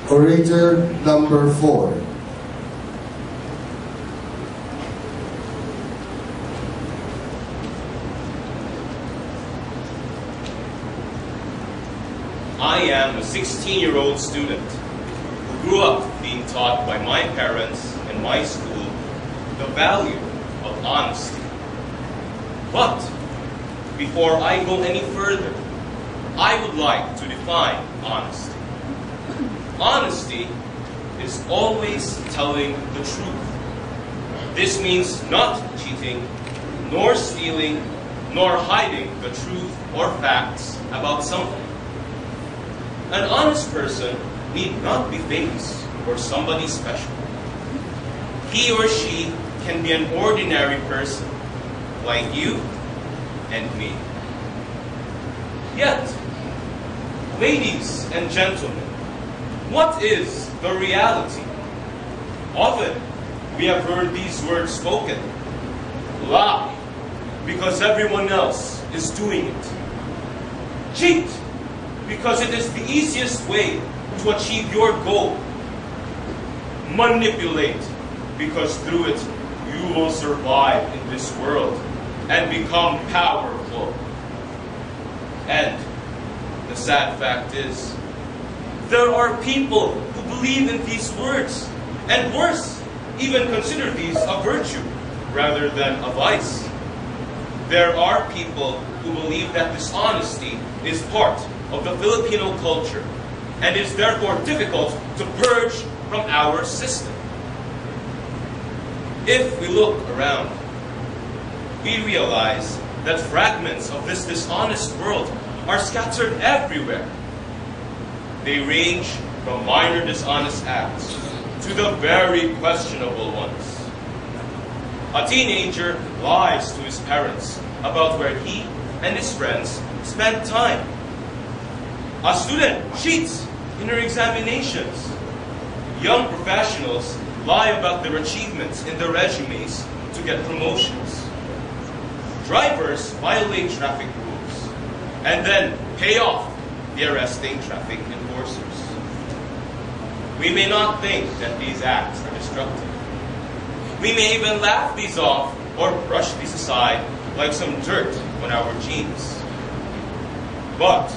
Orator number 4. I am a 16-year-old student who grew up being taught by my parents and my school the value of honesty. But before I go any further, I would like to define honesty. Honesty is always telling the truth. This means not cheating, nor stealing, nor hiding the truth or facts about something. An honest person need not be famous or somebody special. He or she can be an ordinary person, like you and me. Yet, ladies and gentlemen, what is the reality? Often, we have heard these words spoken. Lie, because everyone else is doing it. Cheat, because it is the easiest way to achieve your goal. Manipulate, because through it, you will survive in this world and become powerful. And the sad fact is, there are people who believe in these words, and worse, even consider these a virtue rather than a vice. There are people who believe that dishonesty is part of the Filipino culture and is therefore difficult to purge from our system. If we look around, we realize that fragments of this dishonest world are scattered everywhere. They range from minor dishonest acts to the very questionable ones. A teenager lies to his parents about where he and his friends spend time. A student cheats in her examinations. Young professionals lie about their achievements in their resumes to get promotions. Drivers violate traffic rules and then pay off the arresting traffic enforcers. We may not think that these acts are destructive. We may even laugh these off or brush these aside like some dirt on our jeans. But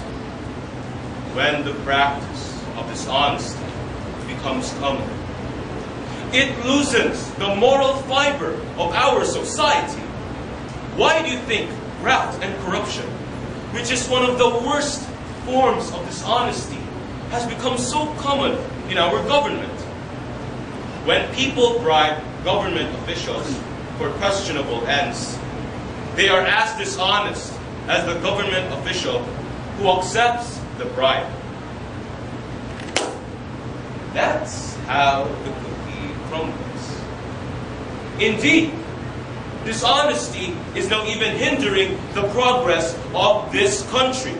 when the practice of dishonesty becomes common, it loosens the moral fiber of our society. Why do you think graft and corruption, which is one of the worst forms of dishonesty, has become so common in our government? When people bribe government officials for questionable ends, they are as dishonest as the government official who accepts the bribe. That's how the cookie crumbles. Indeed, dishonesty is now even hindering the progress of this country.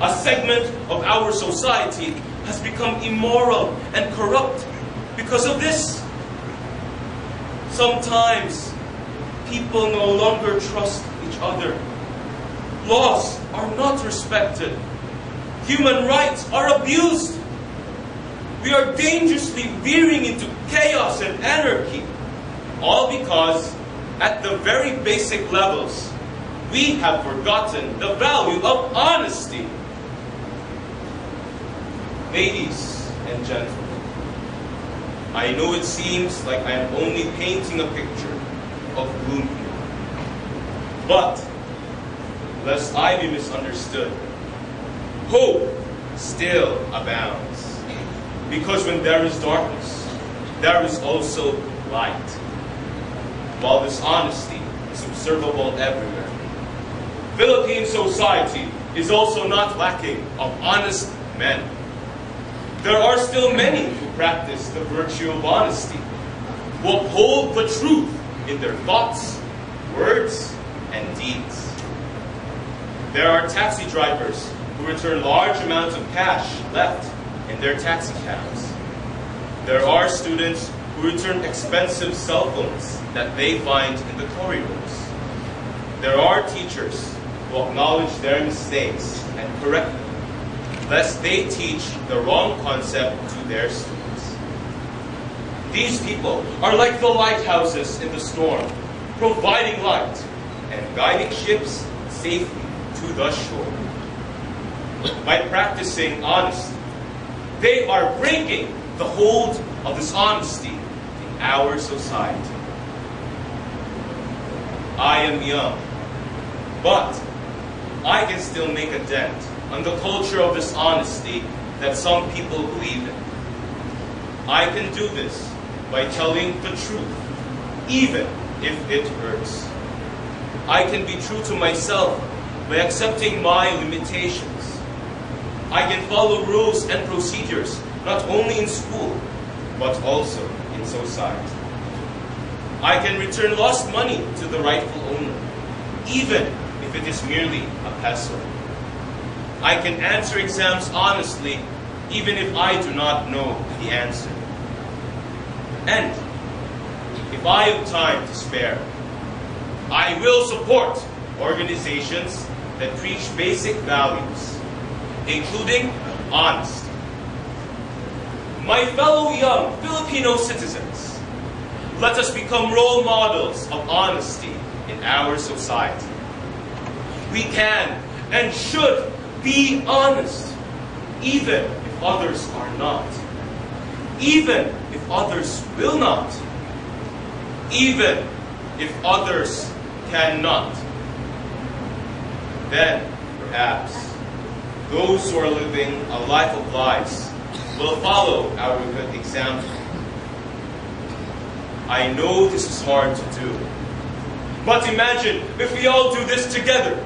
A segment of our society has become immoral and corrupt because of this. Sometimes people no longer trust each other. Laws are not respected. Human rights are abused. We are dangerously veering into chaos and anarchy, all because at the very basic levels, we have forgotten the value of honesty. Ladies and gentlemen, I know it seems like I am only painting a picture of gloom here. But, lest I be misunderstood, hope still abounds. Because when there is darkness, there is also light. While dishonesty is observable everywhere, Philippine society is also not lacking of honest men. There are still many who practice the virtue of honesty, who uphold the truth in their thoughts, words, and deeds. There are taxi drivers who return large amounts of cash left in their taxi cabs. There are students who return expensive cell phones that they find in the corridors. There are teachers who acknowledge their mistakes and correct them. lest they teach the wrong concept to their students. These people are like the lighthouses in the storm, providing light and guiding ships safely to the shore. By practicing honesty, they are breaking the hold of dishonesty in our society. I am young, but I can still make a dent on the culture of dishonesty that some people believe in. I can do this by telling the truth, even if it hurts. I can be true to myself by accepting my limitations. I can follow rules and procedures, not only in school, but also in society. I can return lost money to the rightful owner, even if it is merely a peso. I can answer exams honestly, even if I do not know the answer. And if I have time to spare, I will support organizations that preach basic values, including honesty. My fellow young Filipino citizens, let us become role models of honesty in our society. We can and should be honest, even if others are not. Even if others will not. Even if others cannot. Then, perhaps, those who are living a life of lies will follow our good example. I know this is hard to do, but imagine if we all do this together.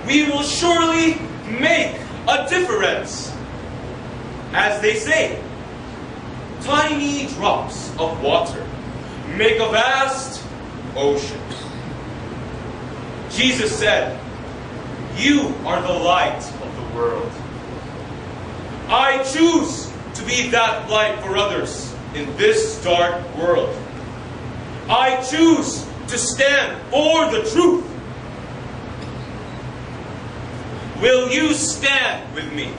We will surely make a difference. As they say, tiny drops of water make a vast ocean. Jesus said, "You are the light of the world." I choose to be that light for others in this dark world. I choose to stand for the truth. Will you stand with me?